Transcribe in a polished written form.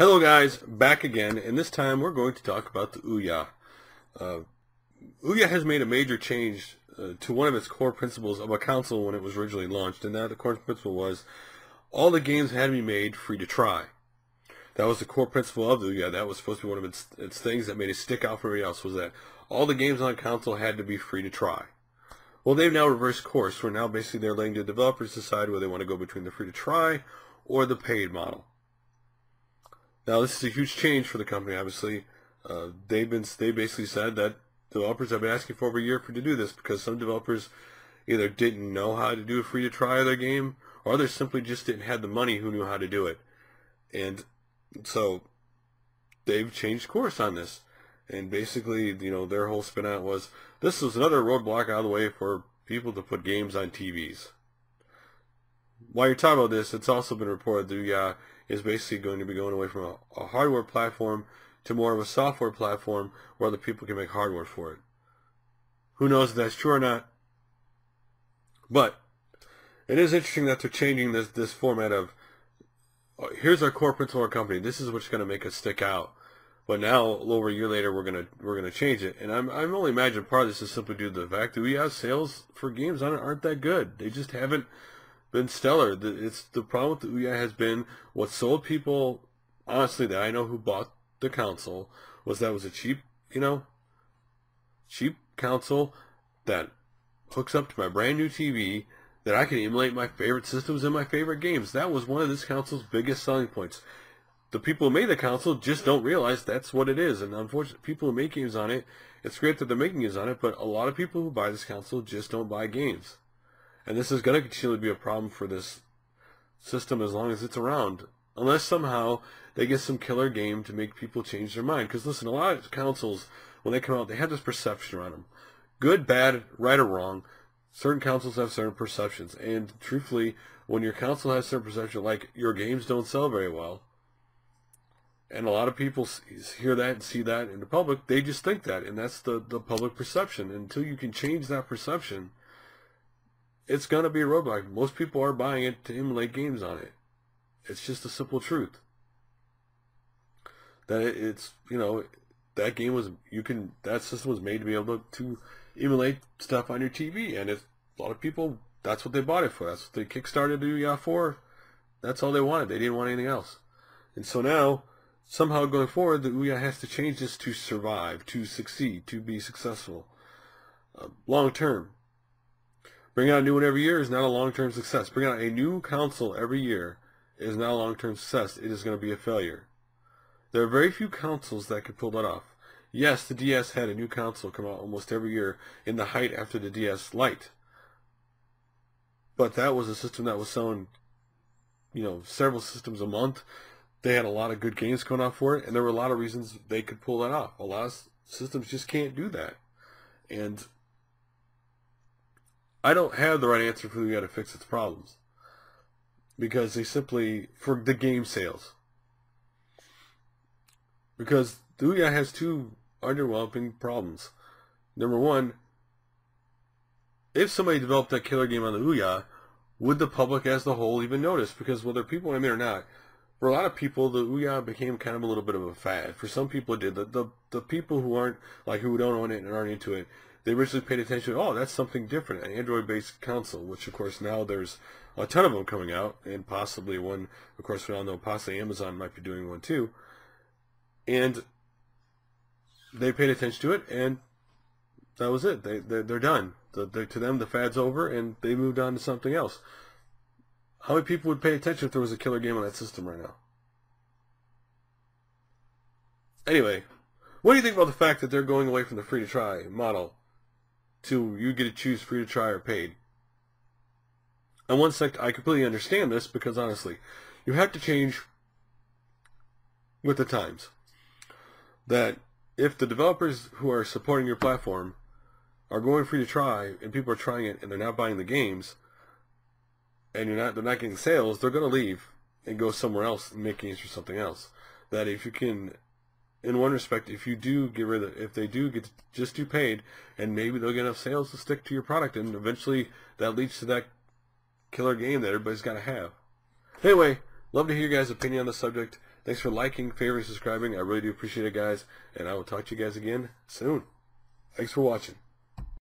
Hello guys, back again, and this time we're going to talk about the Ouya. Ouya has made a major change to one of its core principles of a console when it was originally launched, and that the core principle was all the games had to be made free to try. That was the core principle of the Ouya. That was supposed to be one of its things that made it stick out from everybody else, was that all the games on a console had to be free to try. Well, they've now reversed course, where now basically they're letting the developers decide whether they want to go between the free to try or the paid model. Now, this is a huge change for the company, obviously. They basically said that developers have been asking for over a year to do this because some developers either didn't know how to do a free-to-try their game, or others simply just didn't have the money who knew how to do it. And so they've changed course on this. And basically, their whole spin on it was, this was another roadblock out of the way for people to put games on TVs. While you're talking about this, it's also been reported that Ouya is basically going to be going away from a hardware platform to more of a software platform where other people can make hardware for it. Who knows if that's true or not? But it is interesting that they're changing this format of, here's our core principle of our company. This is what's going to make us stick out. But now, a little over a year later, we're gonna change it. And I'm only imagining part of this is simply due to the fact that Ouya's sales for games on it aren't that good. They just haven't been stellar. It's the problem with the Ouya has been what sold people, honestly, that I know who bought the console, was that it was a cheap console that hooks up to my brand new TV, that I can emulate my favorite systems and my favorite games. That was one of this console's biggest selling points. The people who made the console just don't realize that's what it is, and unfortunately, people who make games on it, it's great that they're making games on it, but a lot of people who buy this console just don't buy games. And this is going to continue to be a problem for this system as long as it's around. Unless somehow they get some killer game to make people change their mind. Because listen, a lot of consoles, when they come out, they have this perception around them. Good, bad, right or wrong. Certain consoles have certain perceptions. And truthfully, when your console has certain perception, like your games don't sell very well, and a lot of people hear that and see that in the public, they just think that. And that's the public perception. Until you can change that perception, it's going to be a roadblock. Most people are buying it to emulate games on it. It's just a simple truth. That that game was, that system was made to be able to emulate stuff on your TV. And a lot of people, that's what they bought it for. That's what they kickstarted the Ouya for. That's all they wanted. They didn't want anything else. And so now, somehow going forward, the Ouya has to change this to survive, to succeed, to be successful. Long term. Bringing out a new one every year is not a long-term success. Bringing out a new console every year is not a long-term success. It is going to be a failure. There are very few consoles that could pull that off. Yes, the DS had a new console come out almost every year in the height after the DS Lite. But that was a system that was selling, several systems a month. They had a lot of good games coming out for it, and there were a lot of reasons they could pull that off. A lot of systems just can't do that. And I don't have the right answer for Ouya to fix its problems, because they simply, for the game sales, because the Ouya has two underdeveloping problems. Number one, if somebody developed a killer game on the Ouya, would the public as the whole even notice? Because whether people want it or not, for a lot of people, the Ouya became kind of a little bit of a fad. For some people, it did. The people who aren't, who don't own it and aren't into it, they originally paid attention to, oh, that's something different, an Android-based console, which, of course, now there's a ton of them coming out, and possibly one, of course, we all know possibly Amazon might be doing one too. And they paid attention to it, and that was it. They're done. To them, the fad's over, and they moved on to something else. How many people would pay attention if there was a killer game on that system right now? Anyway, what do you think about the fact that they're going away from the free-to-try model to you get to choose free-to-try or paid? On one sect, I completely understand this because, honestly, you have to change with the times. That if the developers who are supporting your platform are going free-to-try and people are trying it and they're not buying the games, and they're not getting sales, they're going to leave and go somewhere else and make games for something else. That if you can, in one respect, if you do get rid of, if they do get to just do paid, and maybe they'll get enough sales to stick to your product, and eventually that leads to that killer game that everybody's got to have. Anyway, love to hear your guys' opinion on the subject. Thanks for liking, favoring, subscribing. I really do appreciate it, guys. And I will talk to you guys again soon. Thanks for watching.